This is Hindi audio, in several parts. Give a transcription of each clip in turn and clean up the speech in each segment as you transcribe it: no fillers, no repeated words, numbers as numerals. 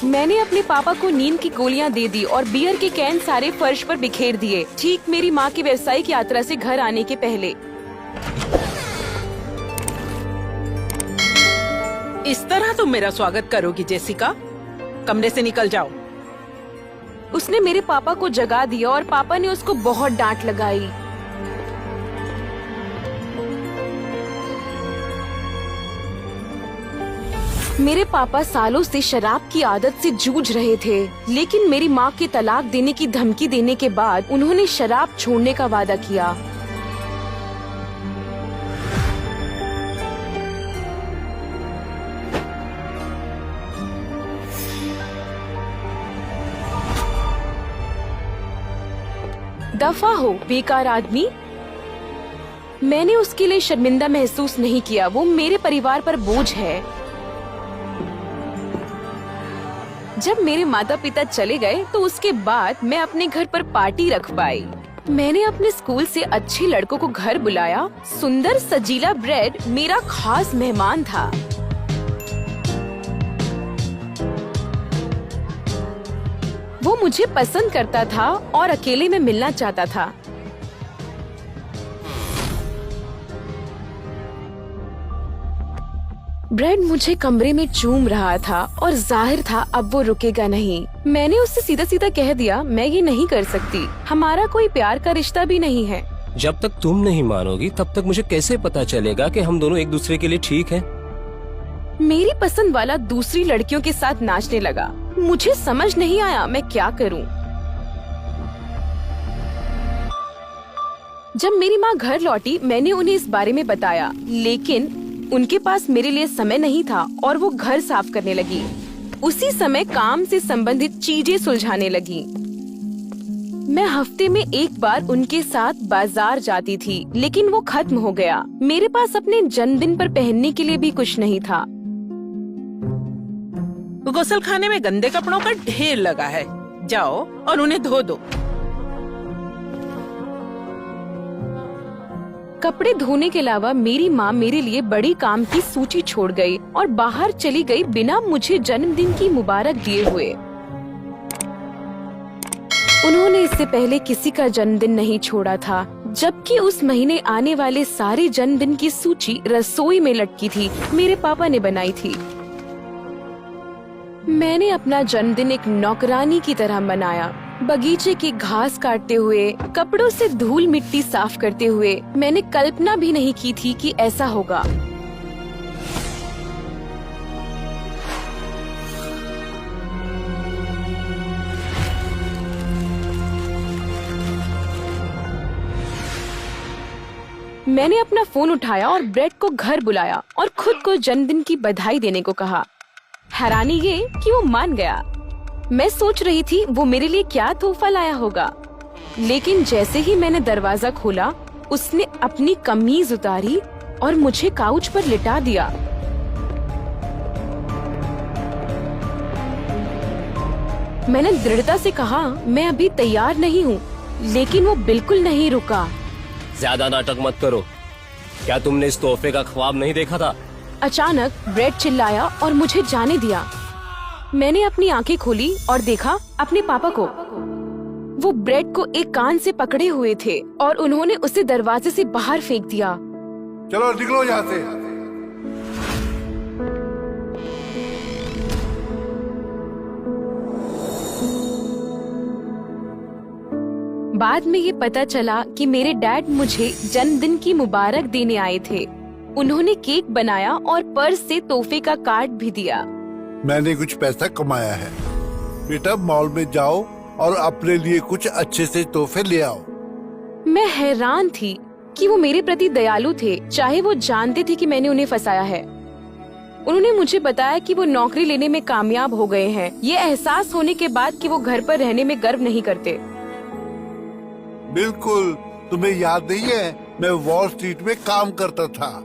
मैंने अपने पापा को नींद की गोलियां दे दी और बियर के कैन सारे फर्श पर बिखेर दिए, ठीक मेरी माँ की व्यावसायिक यात्रा से घर आने के पहले। इस तरह तुम मेरा स्वागत करोगी जेसिका? कमरे से निकल जाओ। उसने मेरे पापा को जगा दिया और पापा ने उसको बहुत डांट लगाई। मेरे पापा सालों से शराब की आदत से जूझ रहे थे, लेकिन मेरी माँ के तलाक देने की धमकी देने के बाद उन्होंने शराब छोड़ने का वादा किया। दफा हो बेकार आदमी। मैंने उसके लिए शर्मिंदा महसूस नहीं किया, वो मेरे परिवार पर बोझ है। जब मेरे माता पिता चले गए तो उसके बाद मैं अपने घर पर पार्टी रख पाई। मैंने अपने स्कूल से अच्छे लड़कों को घर बुलाया। सुंदर सजीला ब्रेड मेरा खास मेहमान था। वो मुझे पसंद करता था और अकेले में मिलना चाहता था। ब्रेड मुझे कमरे में चूम रहा था और जाहिर था अब वो रुकेगा नहीं। मैंने उससे सीधा सीधा कह दिया, मैं ये नहीं कर सकती, हमारा कोई प्यार का रिश्ता भी नहीं है। जब तक तुम नहीं मानोगी तब तक मुझे कैसे पता चलेगा कि हम दोनों एक दूसरे के लिए ठीक हैं? मेरी पसंद वाला दूसरी लड़कियों के साथ नाचने लगा। मुझे समझ नहीं आया मैं क्या करूं। जब मेरी माँ घर लौटी मैंने उन्हें इस बारे में बताया, लेकिन उनके पास मेरे लिए समय नहीं था और वो घर साफ करने लगी। उसी समय काम से संबंधित चीजें सुलझाने लगी। मैं हफ्ते में एक बार उनके साथ बाजार जाती थी, लेकिन वो खत्म हो गया। मेरे पास अपने जन्मदिन पर पहनने के लिए भी कुछ नहीं था। गुसल खाने में गंदे कपड़ों का ढेर लगा है, जाओ और उन्हें धो दो। कपड़े धोने के अलावा मेरी माँ मेरे लिए बड़ी काम की सूची छोड़ गई और बाहर चली गई बिना मुझे जन्मदिन की मुबारक दिए हुए। उन्होंने इससे पहले किसी का जन्मदिन नहीं छोड़ा था, जबकि उस महीने आने वाले सारे जन्मदिन की सूची रसोई में लटकी थी, मेरे पापा ने बनाई थी। मैंने अपना जन्मदिन एक नौकरानी की तरह मनाया, बगीचे की घास काटते हुए, कपड़ों से धूल मिट्टी साफ करते हुए। मैंने कल्पना भी नहीं की थी कि ऐसा होगा। मैंने अपना फोन उठाया और ब्रेड को घर बुलाया और खुद को जन्मदिन की बधाई देने को कहा। हैरानी ये कि वो मान गया। मैं सोच रही थी वो मेरे लिए क्या तोहफा लाया होगा, लेकिन जैसे ही मैंने दरवाजा खोला उसने अपनी कमीज उतारी और मुझे काउच पर लिटा दिया। मैंने दृढ़ता से कहा, मैं अभी तैयार नहीं हूँ, लेकिन वो बिल्कुल नहीं रुका। ज्यादा नाटक मत करो। क्या तुमने इस तोहफे का ख्वाब नहीं देखा था? अचानक ब्रेड चिल्लाया और मुझे जाने दिया। मैंने अपनी आंखें खोली और देखा अपने पापा को। वो ब्रेड को एक कान से पकड़े हुए थे और उन्होंने उसे दरवाजे से बाहर फेंक दिया। चलो निकलो यहाँ से। बाद में ये पता चला कि मेरे डैड मुझे जन्मदिन की मुबारक देने आए थे। उन्होंने केक बनाया और पर्स से तोहफे का कार्ड भी दिया। मैंने कुछ पैसा कमाया है, बेटा मॉल में जाओ और अपने लिए कुछ अच्छे से तोहफे ले आओ। मैं हैरान थी कि वो मेरे प्रति दयालु थे, चाहे वो जानते थे कि मैंने उन्हें फंसाया है। उन्होंने मुझे बताया कि वो नौकरी लेने में कामयाब हो गए हैं, ये एहसास होने के बाद कि वो घर पर रहने में गर्व नहीं करते। बिल्कुल, तुम्हें याद नहीं है, मैं वॉल स्ट्रीट में काम करता था।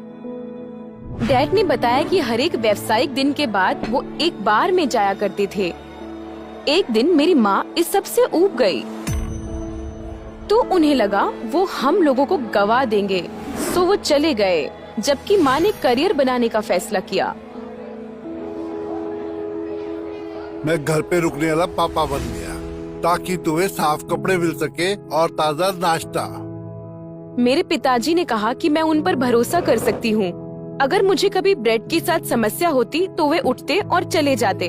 डैड ने बताया कि हर एक व्यावसायिक दिन के बाद वो एक बार में जाया करते थे। एक दिन मेरी माँ इस सब से ऊब गई, तो उन्हें लगा वो हम लोगों को गवा देंगे, सो वो चले गए, जबकि माँ ने करियर बनाने का फैसला किया। मैं घर पे रुकने वाला पापा बन गया ताकि तुम्हें साफ कपड़े मिल सके और ताज़ा नाश्ता। मेरे पिताजी ने कहा कि मैं उन पर भरोसा कर सकती हूँ। अगर मुझे कभी ब्रेड के साथ समस्या होती तो वे उठते और चले जाते।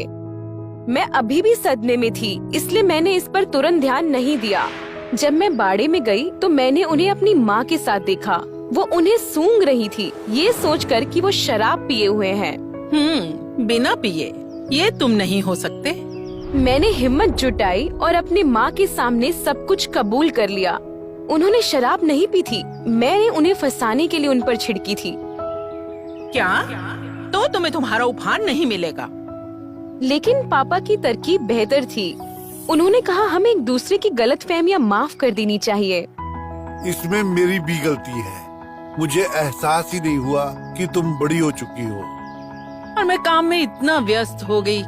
मैं अभी भी सदमे में थी, इसलिए मैंने इस पर तुरंत ध्यान नहीं दिया। जब मैं बाड़े में गई तो मैंने उन्हें अपनी माँ के साथ देखा। वो उन्हें सूंघ रही थी, ये सोचकर कि वो शराब पिए हुए हैं। बिना पिए ये तुम नहीं हो सकते। मैंने हिम्मत जुटाई और अपनी माँ के सामने सब कुछ कबूल कर लिया। उन्होंने शराब नहीं पी थी, मैंने उन्हें फंसाने के लिए उन पर छिड़की थी। क्या? तो तुम्हें तुम्हारा उपहार नहीं मिलेगा। लेकिन पापा की तरकीब बेहतर थी। उन्होंने कहा हमें एक दूसरे की गलतफहमियां माफ कर देनी चाहिए। इसमें मेरी भी गलती है। मुझे एहसास ही नहीं हुआ कि तुम बड़ी हो चुकी हो। और मैं काम में इतना व्यस्त हो गई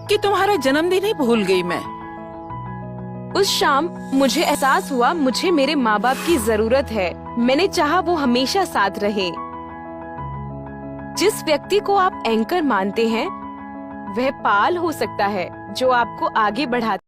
कि तुम्हारा जन्मदिन ही भूल गई मैं। उस शाम मुझे एहसास हुआ मुझे मेरे माँ बाप की जरूरत है। मैंने चाहा वो हमेशा साथ रहे। जिस व्यक्ति को आप एंकर मानते हैं वह पाल हो सकता है जो आपको आगे बढ़ाता